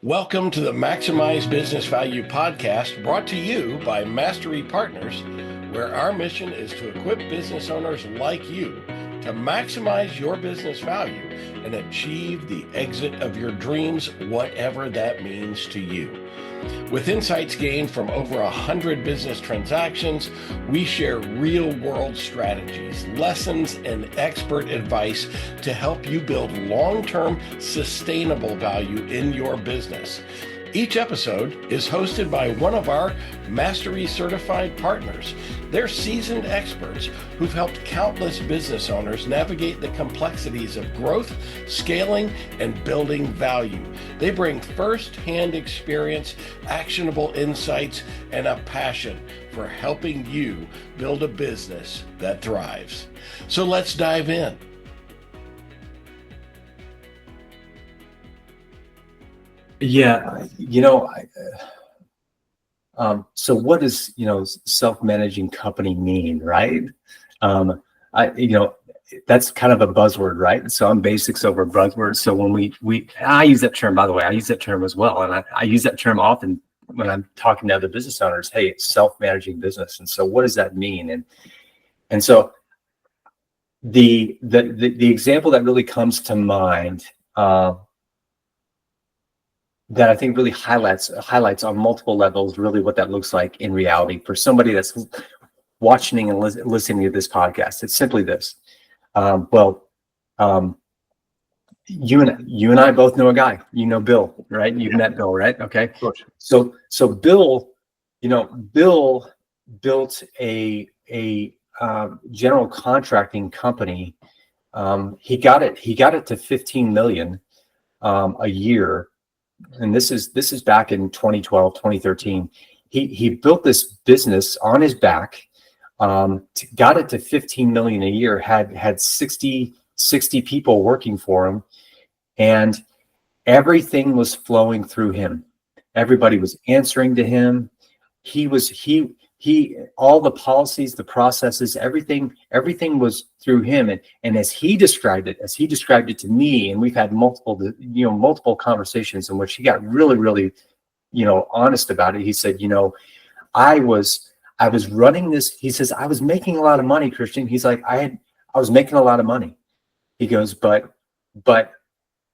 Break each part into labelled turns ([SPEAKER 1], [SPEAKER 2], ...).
[SPEAKER 1] Welcome to the Maximize Business Value podcast, brought to you by Mastery Partners, where our mission is to equip business owners like you to maximize your business value and achieve the exit of your dreams, whatever that means to you. With insights gained from over 100 business transactions, we share real-world strategies, lessons, and expert advice to help you build long-term, sustainable value in your business. Each episode is hosted by one of our Mastery certified partners. They're seasoned experts who've helped countless business owners navigate the complexities of growth, scaling, and building value. They bring first-hand experience, actionable insights, and a passion for helping you build a business that thrives. So let's dive in.
[SPEAKER 2] Yeah, so what does, self-managing company mean, right? That's kind of a buzzword, right? So I'm basics over buzzwords. So when I use that term, by the way, I use that term as well. And I use that term often when I'm talking to other business owners. Hey, it's self-managing business. And so what does that mean? And so the example that really comes to mind, that I think really highlights on multiple levels really what that looks like in reality for somebody that's watching and listening to this podcast. It's simply this. You and I both know a guy. You know Bill, right? You've met Bill, right? Okay.
[SPEAKER 1] Of course.
[SPEAKER 2] So Bill, Bill built a general contracting company. He got it to 15 million a year. And this is back in 2012, 2013. He built this business on his back, got it to 15 million a year, had 60 people working for him, and everything was flowing through him. Everybody was answering to him. All the policies, the processes, everything was through him. And as he described it to me, and we've had multiple conversations in which he got really, really, honest about it. He said, I was running this. He says, I was making a lot of money, Christian. He's like, I was making a lot of money. He goes, but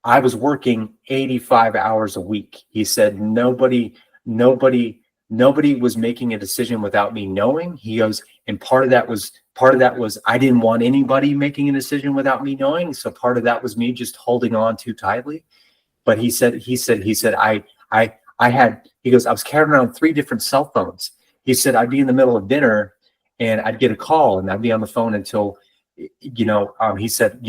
[SPEAKER 2] I was working 85 hours a week. He said, nobody was making a decision without me knowing. He goes, and part of that was I didn't want anybody making a decision without me knowing. So part of that was me just holding on too tightly. But he said, I was carrying around 3 different cell phones. He said, I'd be in the middle of dinner and I'd get a call and I'd be on the phone until, he said,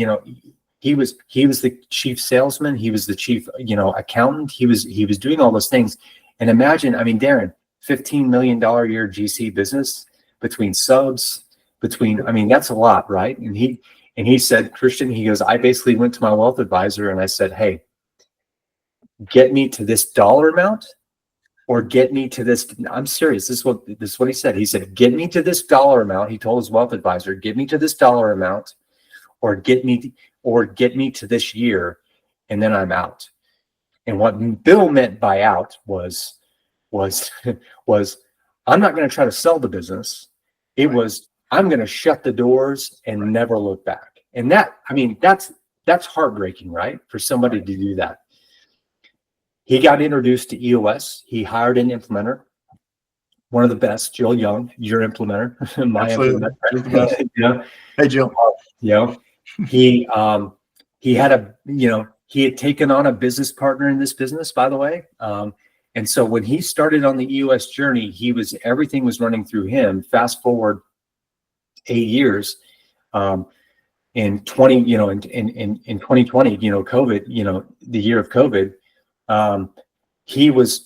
[SPEAKER 2] he was the chief salesman. He was the chief, accountant. He was doing all those things. And imagine, Darren, $15 million a year GC business between subs, that's a lot, right? And he said, Christian, he goes, I basically went to my wealth advisor and I said, hey, get me to this dollar amount or get me to this. I'm serious. This is what he said. He said, get me to this dollar amount. He told his wealth advisor, get me to this dollar amount or get me to this year. And then I'm out. And what Bill meant by out was I'm not going to try to sell the business. It was, I'm going to shut the doors and never look back. And that's heartbreaking, right? For somebody to do that. He got introduced to EOS. He hired an implementer, one of the best, Jill Young, your implementer, my
[SPEAKER 1] Absolutely.
[SPEAKER 2] implementer.
[SPEAKER 1] Hey, Jill.
[SPEAKER 2] He had he had taken on a business partner in this business, by the way. And so when he started on the EOS journey, everything was running through him. Fast forward 8 years, in 2020, COVID, the year of COVID, he was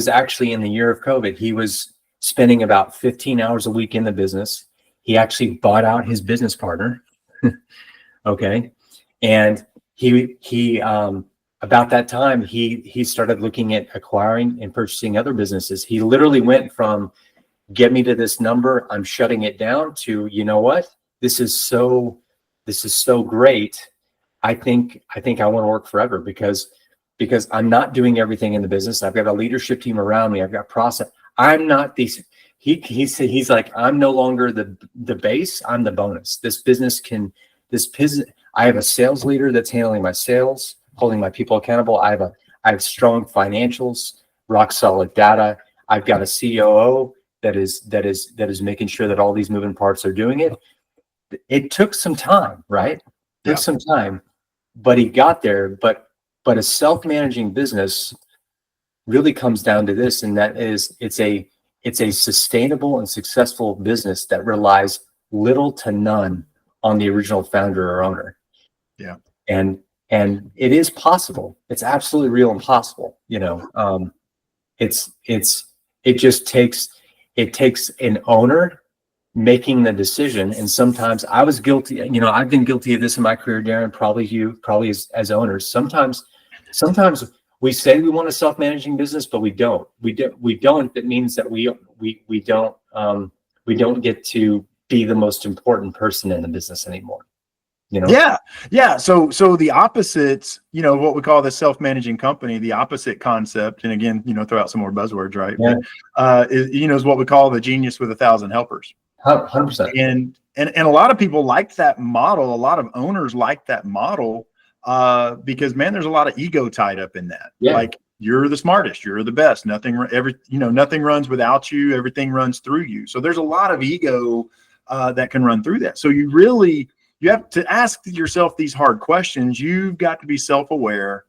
[SPEAKER 2] actually in the year of COVID. He was spending about 15 hours a week in the business. He actually bought out his business partner. Okay. And he about that time, he started looking at acquiring and purchasing other businesses. He literally went from get me to this number, I'm shutting it down, to, you know what, this is so great. I think I want to work forever, because because I'm not doing everything in the business. I've got a leadership team around me. I've got process. I'm not these. He's like, I'm no longer the base. I'm the bonus. I have a sales leader that's handling my sales, holding my people accountable. I have strong financials, rock solid data. I've got a COO that is making sure that all these moving parts are doing it. It took some time, right? Took some time, but he got there. But a self-managing business really comes down to this, and that is it's a sustainable and successful business that relies little to none on the original founder or owner.
[SPEAKER 3] Yeah.
[SPEAKER 2] And it is possible. It's absolutely real and possible. It just takes an owner making the decision. And sometimes I was guilty. I've been guilty of this in my career, Darren, probably as owners. Sometimes we say we want a self-managing business, but we don't. We don't. That means that we don't get to be the most important person in the business anymore.
[SPEAKER 3] Yeah. So the opposites, what we call the self-managing company, the opposite concept, and again, throw out some more buzzwords, right?
[SPEAKER 2] Yeah.
[SPEAKER 3] Is what we call the genius with 1,000 helpers.
[SPEAKER 2] 100%.
[SPEAKER 3] And a lot of people like that model. A lot of owners like that model because, man, there's a lot of ego tied up in that.
[SPEAKER 2] Yeah.
[SPEAKER 3] Like, you're the smartest, you're the best. Nothing runs without you. Everything runs through you. So there's a lot of ego that can run through that. So you have to ask yourself these hard questions. You've got to be self-aware,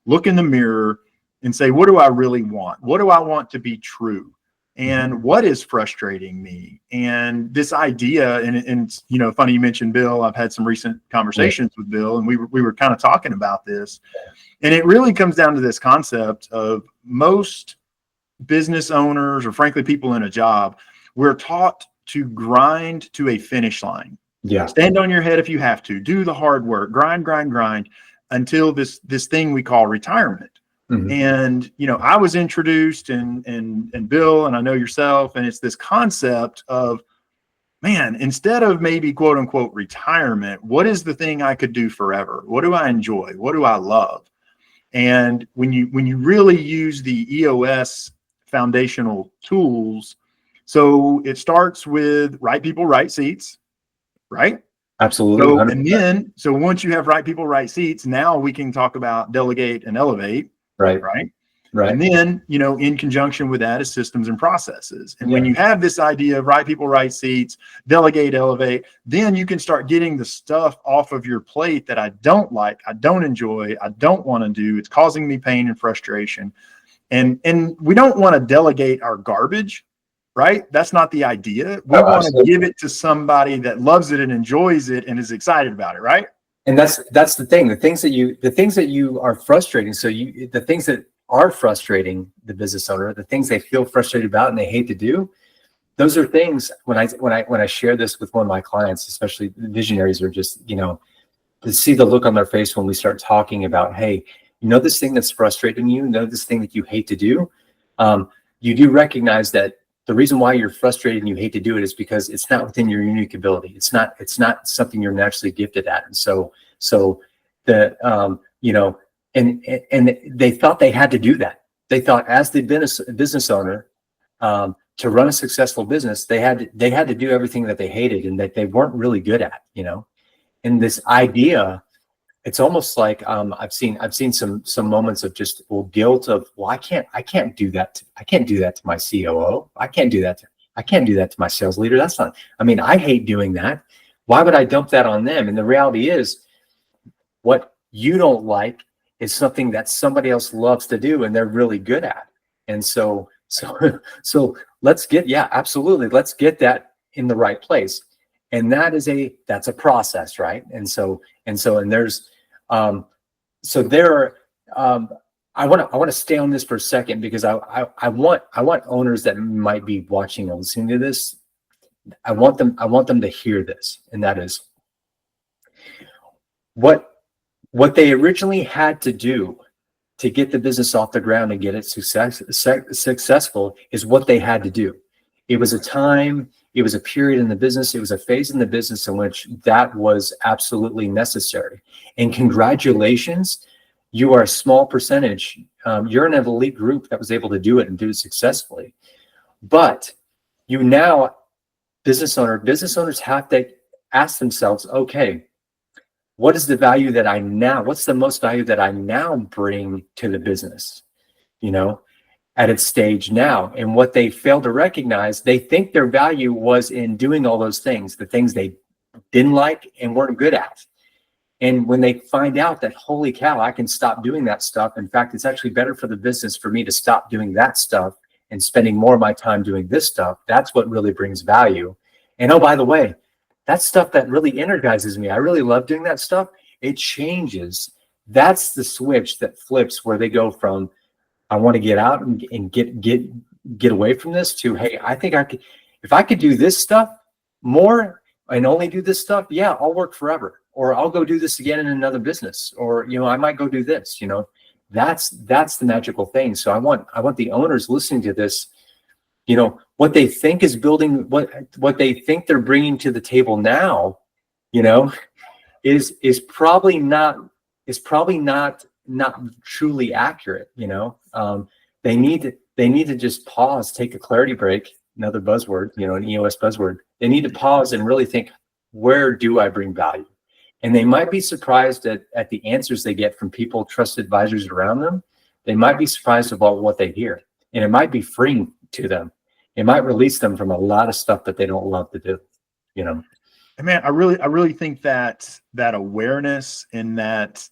[SPEAKER 3] look in the mirror and say, what do I really want? What do I want to be true? And what is frustrating me? And this idea, and funny you mentioned Bill. I've had some recent conversations with Bill, and we were kind of talking about this. And it really comes down to this concept of most business owners, or frankly, people in a job, we're taught to grind to a finish line.
[SPEAKER 2] Yeah.
[SPEAKER 3] Stand on your head if you have to. Do the hard work. Grind until this thing we call retirement. Mm-hmm. And I was introduced, and Bill, and I know yourself, and it's this concept of, man, instead of maybe quote unquote retirement, what is the thing I could do forever? What do I enjoy? What do I love? And when you really use the EOS foundational tools, so it starts with right people, right seats. Right?
[SPEAKER 2] Absolutely.
[SPEAKER 3] So once you have right people, right seats, now we can talk about delegate and elevate.
[SPEAKER 2] Right.
[SPEAKER 3] And then, in conjunction with that is systems and processes. And when you have this idea of right people, right seats, delegate, elevate, then you can start getting the stuff off of your plate that I don't like, I don't enjoy, I don't want to do. It's causing me pain and frustration. And we don't want to delegate our garbage. Right? That's not the idea. We want to give it to somebody that loves it and enjoys it and is excited about it. Right?
[SPEAKER 2] And that's the thing. The things that you are frustrating. So the things that are frustrating the business owner, the things they feel frustrated about and they hate to do, those are things. When I share this with one of my clients, especially the visionaries, are just to see the look on their face when we start talking about, hey, this thing that's frustrating you, this thing that you hate to do. You do recognize that the reason why you're frustrated and you hate to do it is because it's not within your unique ability. It's not something you're naturally gifted at. And so and they thought they had to do that. They thought as the business owner, to run a successful business, they had to do everything that they hated and that they weren't really good at, And this idea, it's almost like I've seen some moments of just guilt of, well, I can't do that. I can't do that to my COO. I can't do that to my sales leader. That's not. I hate doing that. Why would I dump that on them? And the reality is, what you don't like is something that somebody else loves to do and they're really good at. And so let's get absolutely. Let's get that in the right place. And that's a process, right? And there's I want to stay on this for a second because I want owners that might be watching and listening to this. I want them to hear this, and that is what they originally had to do to get the business off the ground and get it successful is what they had to do. It was a time, it was a period in the business, it was a phase in the business in which that was absolutely necessary. And congratulations, You are a small percentage. You're in an elite group that was able to do it and do it successfully. But you now, business owners have to ask themselves, okay, what is the value that what's the most value that I now bring to the business, at its stage now? And what they fail to recognize, they think their value was in doing all those things, the things they didn't like and weren't good at. And when they find out that, holy cow, I can stop doing that stuff. In fact, it's actually better for the business for me to stop doing that stuff and spending more of my time doing this stuff. That's what really brings value. And oh, by the way, that's stuff that really energizes me. I really love doing that stuff. It changes. That's the switch that flips, where they go from, I want to get out and get away from this, to, hey, I think I could, if I could do this stuff more and only do this stuff, yeah, I'll work forever, or I'll go do this again in another business, or, I might go do this, that's the magical thing. So I want the owners listening to this, what they think is building, what they think they're bringing to the table now, is probably not truly accurate. They need to just pause, take a clarity break, another buzzword, an EOS buzzword. They need to pause and really think, where do I bring value? And they might be surprised at the answers they get from people, trusted advisors around them. They might be surprised about what they hear, and it might be freeing to them. It might release them from a lot of stuff that they don't love to do, And
[SPEAKER 3] man, I really think that awareness and that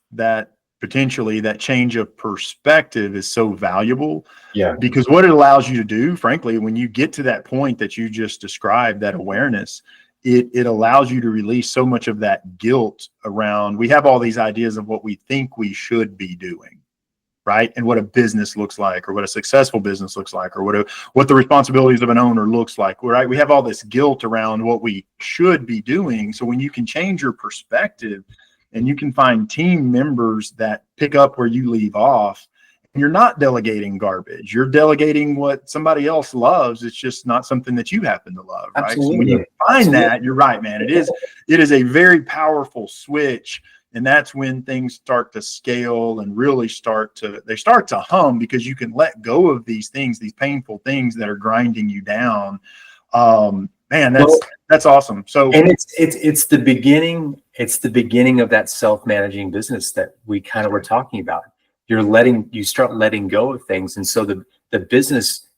[SPEAKER 3] potentially that change of perspective is so valuable.
[SPEAKER 2] Yeah.
[SPEAKER 3] Because what it allows you to do, frankly, when you get to that point that you just described, that awareness, it allows you to release so much of that guilt around, we have all these ideas of what we think we should be doing, right? And what a business looks like, or what a successful business looks like, or what the responsibilities of an owner looks like, right? We have all this guilt around what we should be doing. So when you can change your perspective and you can find team members that pick up where you leave off, you're not delegating garbage. You're delegating what somebody else loves. It's just not something that you happen to love, right?
[SPEAKER 2] Absolutely.
[SPEAKER 3] So when you find that, you're right, man. It is a very powerful switch. And that's when things start to scale and really start to hum, because you can let go of these things, these painful things that are grinding you down. Man, that's awesome. So,
[SPEAKER 2] and it's the beginning of that self-managing business that we kind of were talking about. You start letting go of things. And so the business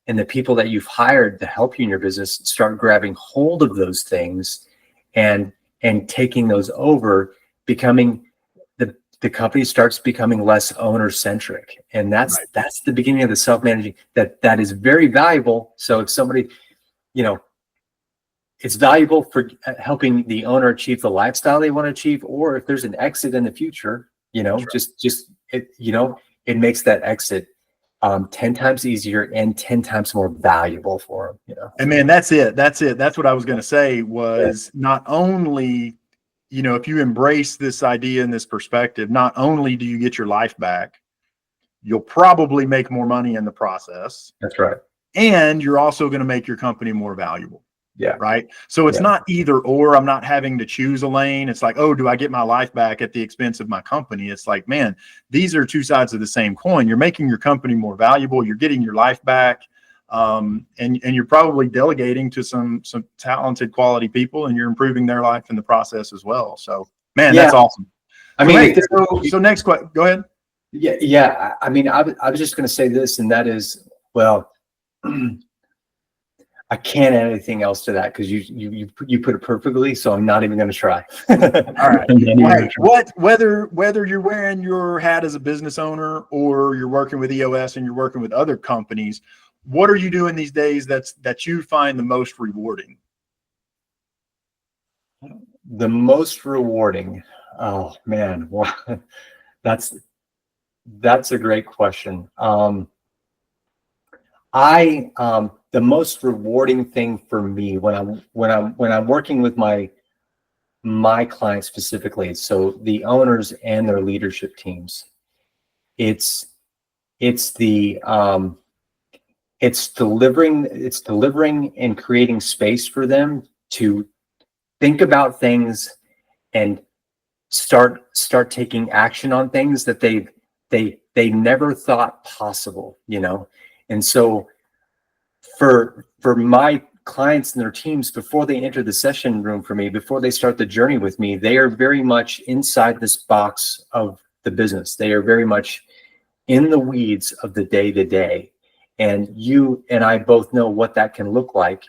[SPEAKER 2] and the people that you've hired to help you in your business start grabbing hold of those things and taking those over, becoming the company starts becoming less owner centric. And that's the beginning of the self-managing that is very valuable. So if somebody, it's valuable for helping the owner achieve the lifestyle they want to achieve, or if there's an exit in the future, it makes that exit 10 times easier and 10 times more valuable for them,
[SPEAKER 3] And man, that's it. That's what I was going to say was, not only, if you embrace this idea and this perspective, not only do you get your life back, you'll probably make more money in the process.
[SPEAKER 2] That's right.
[SPEAKER 3] And you're also going to make your company more valuable.
[SPEAKER 2] Yeah.
[SPEAKER 3] Right. So it's not either or. I'm not having to choose a lane. It's like, oh, do I get my life back at the expense of my company? It's like, man, these are two sides of the same coin. You're making your company more valuable. You're getting your life back. And you're probably delegating to some talented, quality people, and you're improving their life in the process as well. So, man, that's awesome.
[SPEAKER 2] I mean,
[SPEAKER 3] so next question, go ahead.
[SPEAKER 2] Yeah. I mean, I was just going to say this, and that is, well, I can't add anything else to that, because you put it perfectly. So I'm not even going to try.
[SPEAKER 3] All right. Whether you're wearing your hat as a business owner, or you're working with EOS and you're working with other companies, what are you doing these days that you find the most rewarding?
[SPEAKER 2] The most rewarding. Oh man, well, that's a great question. The most rewarding thing for me when I'm working with my clients specifically, so the owners and their leadership teams, it's delivering and creating space for them to think about things and start taking action on things that they never thought possible, And so for my clients and their teams, before they enter the session room for me, before they start the journey with me, they are very much inside this box of the business. They are very much in the weeds of the day to day. And you and I both know what that can look like.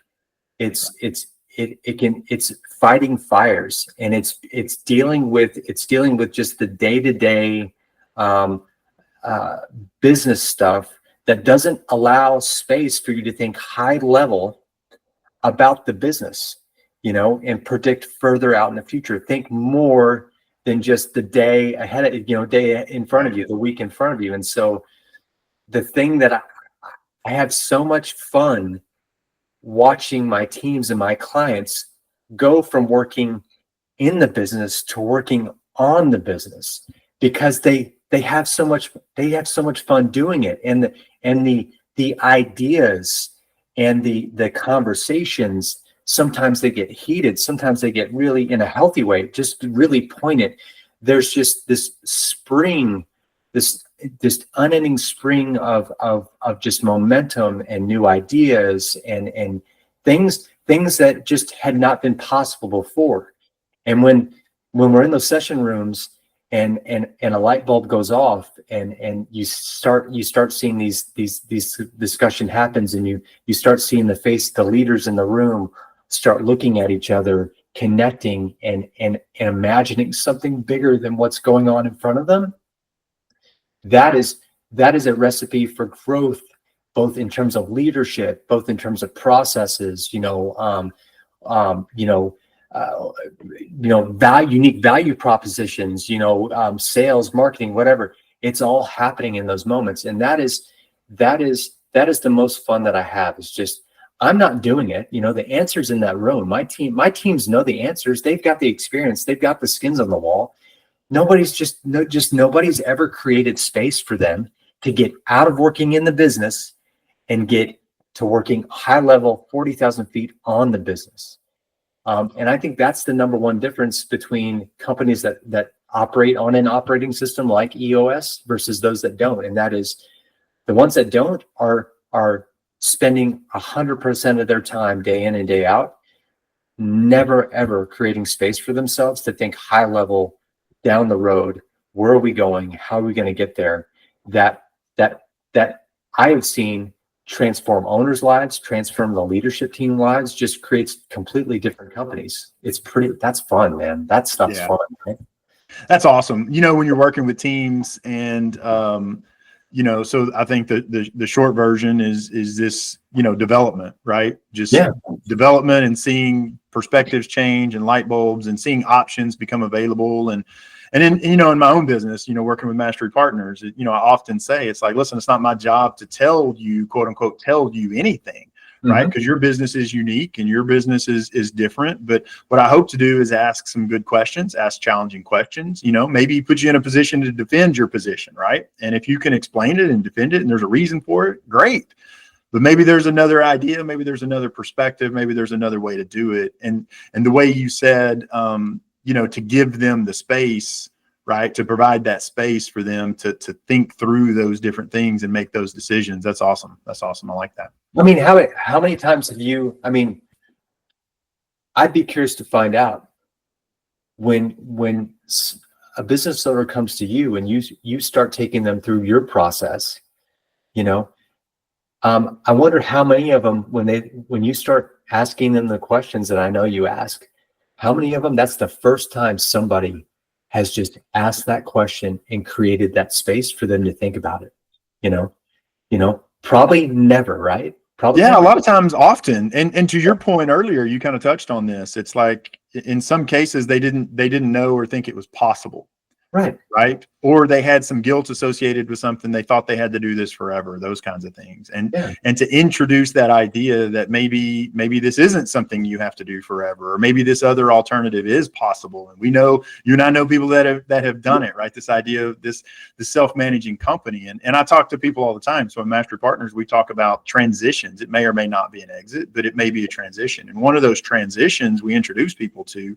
[SPEAKER 2] It's fighting fires, and it's dealing with just the day to day business stuff that doesn't allow space for you to think high level about the business, and predict further out in the future. Think more than just the day ahead of, day in front of you, the week in front of you. And so the thing that I have so much fun watching my teams and my clients go from working in the business to working on the business, because they have so much fun doing it. And the ideas and the conversations, sometimes they get heated, sometimes they get really, in a healthy way, just really poignant. There's just this spring, this unending spring of just momentum and new ideas and things that just had not been possible before. And when we're in those session rooms and a light bulb goes off and you start seeing these discussion happens, and you start seeing the leaders in the room start looking at each other, connecting and imagining something bigger than what's going on in front of them. That is a recipe for growth, both in terms of leadership, both in terms of processes, unique value propositions, sales, marketing, whatever. It's all happening in those moments. And that is the most fun that I have. Is just, I'm not doing it. The answer's in that room. My teams know the answers. They've got the experience. They've got the skins on the wall. Nobody's ever created space for them to get out of working in the business and get to working high level, 40,000 feet on the business. And I think that's the number one difference between companies that operate on an operating system like EOS versus those that don't. And that is, the ones that don't are spending 100% of their time day in and day out, never ever creating space for themselves to think high level down the road. Where are we going? How are we going to get there? That I have seen transform owners' lives, transform the leadership team lives, just creates completely different companies. That's fun, man. That stuff's fun, right?
[SPEAKER 3] That's awesome. When you're working with teams and, so I think the short version is this, development, right? Just development and seeing perspectives change and light bulbs and seeing options become available. And then, in my own business, working with Mastery Partners, I often say, it's like, listen, it's not my job to tell you, quote unquote, tell you anything, right? Because your business is unique and your business is different. But what I hope to do is ask some good questions, ask challenging questions, maybe put you in a position to defend your position, right? And if you can explain it and defend it and there's a reason for it, great. But maybe there's another idea, maybe there's another perspective, maybe there's another way to do it. And the way you said, to give them the space, right, to provide that space for them to think through those different things and make those decisions. That's awesome. That's awesome. I like that.
[SPEAKER 2] I mean, how many times have you, I'd be curious to find out when a business owner comes to you and you start taking them through your process, I wonder how many of them, when you start asking them the questions that I know you ask, how many of them that's the first time somebody has just asked that question and created that space for them to think about it. Probably never, right? Probably. Yeah,
[SPEAKER 3] never. A lot of times, often. And to your point earlier, you kind of touched on this. It's like in some cases they didn't know or think it was possible. Right. Or they had some guilt associated with something. They thought they had to do this forever, those kinds of things. And to introduce that idea that maybe this isn't something you have to do forever, or maybe this other alternative is possible. And we know, you and I know people that have done it, right? This idea of this self-managing company. And I talk to people all the time. So in Mastery Partners, we talk about transitions. It may or may not be an exit, but it may be a transition. And one of those transitions we introduce people to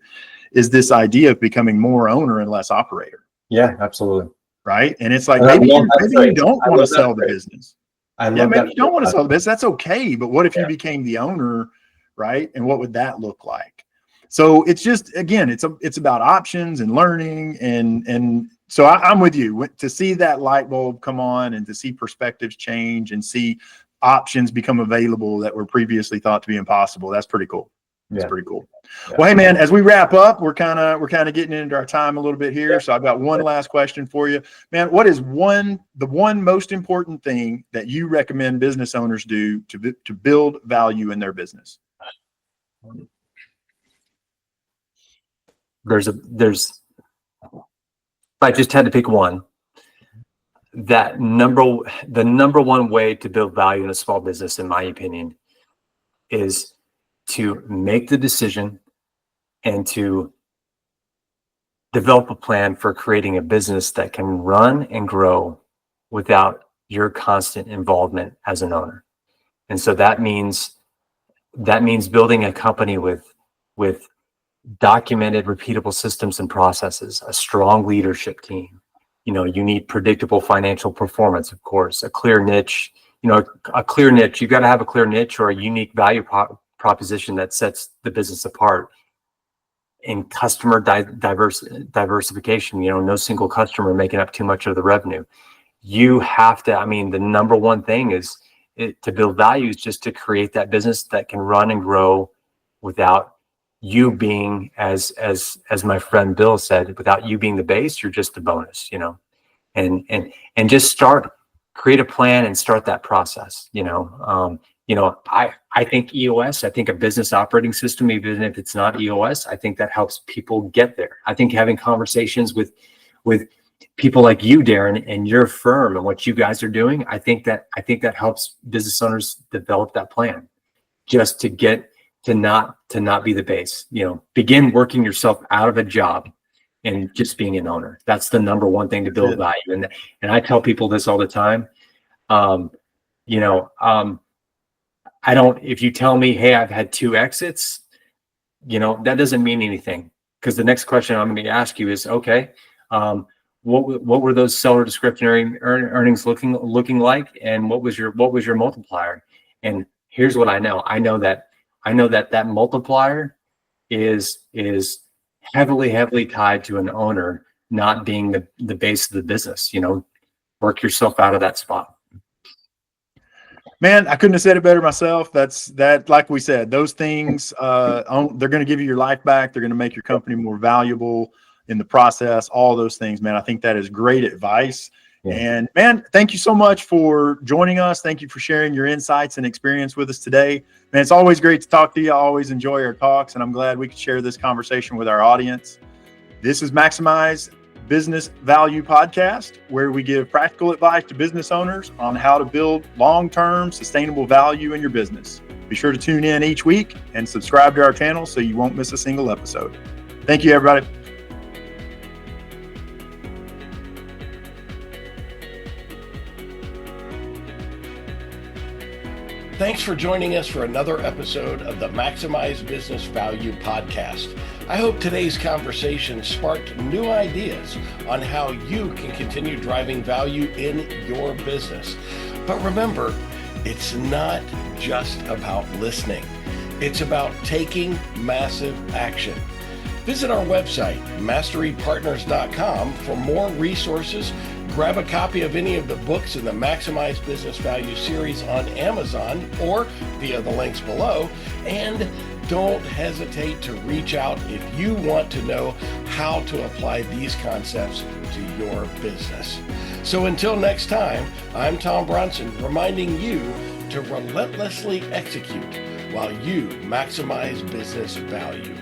[SPEAKER 3] is this idea of becoming more owner and less operator.
[SPEAKER 2] Yeah, absolutely.
[SPEAKER 3] Right. And it's like, maybe you don't want to sell the business. Maybe you don't want to sell the business. That's okay. But what if you became the owner? Right. And what would that look like? So it's just, again, it's about options and learning. And so I'm with you. To see that light bulb come on and to see perspectives change and see options become available that were previously thought to be impossible. That's pretty cool. That's pretty cool. Yeah. Well, hey man, as we wrap up, we're kind of getting into our time a little bit here. So I've got one last question for you, man. What is the one most important thing that you recommend business owners do to build value in their business?
[SPEAKER 2] If I just had to pick one, the number one way to build value in a small business, in my opinion, is to make the decision and to develop a plan for creating a business that can run and grow without your constant involvement as an owner. And so that means building a company with documented, repeatable systems and processes, a strong leadership team. You need predictable financial performance, of course, a clear niche. You got to have a clear niche or a unique value proposition that sets the business apart. In customer diversification, no single customer making up too much of the revenue. You have to, the number one thing is to build value is just to create that business that can run and grow without you being, as my friend Bill said, without you being the base, you're just a bonus, and just create a plan and start that process, I think EOS, I think a business operating system, even if it's not EOS, I think that helps people get there. I think having conversations with people like you, Darren, and your firm and what you guys are doing, I think that helps business owners develop that plan just to get to not be the base, begin working yourself out of a job and just being an owner. That's the number one thing to build value. And I tell people this all the time. If you tell me, hey, I've had 2 exits, that doesn't mean anything, because the next question I'm going to ask you is, okay, what were those seller discretionary earnings looking like, and what was your multiplier? And here's what I know. I know that multiplier is heavily tied to an owner not being the base of the business. Work yourself out of that spot.
[SPEAKER 3] Man, I couldn't have said it better myself. Like we said, those things, they're going to give you your life back. They're going to make your company more valuable in the process, all those things, man. I think that is great advice. Yeah. And man, thank you so much for joining us. Thank you for sharing your insights and experience with us today. Man, it's always great to talk to you. I always enjoy our talks, and I'm glad we could share this conversation with our audience. This is Maximize Business Value Podcast, where we give practical advice to business owners on how to build long-term sustainable value in your business. Be sure to tune in each week and subscribe to our channel so you won't miss a single episode. Thank you, everybody.
[SPEAKER 1] Thanks for joining us for another episode of the Maximize Business Value Podcast. I hope today's conversation sparked new ideas on how you can continue driving value in your business. But remember, it's not just about listening. It's about taking massive action. Visit our website, masterypartners.com, for more resources. Grab a copy of any of the books in the Maximize Business Value series on Amazon or via the links below. And don't hesitate to reach out if you want to know how to apply these concepts to your business. So until next time, I'm Tom Bronson, reminding you to relentlessly execute while you maximize business value.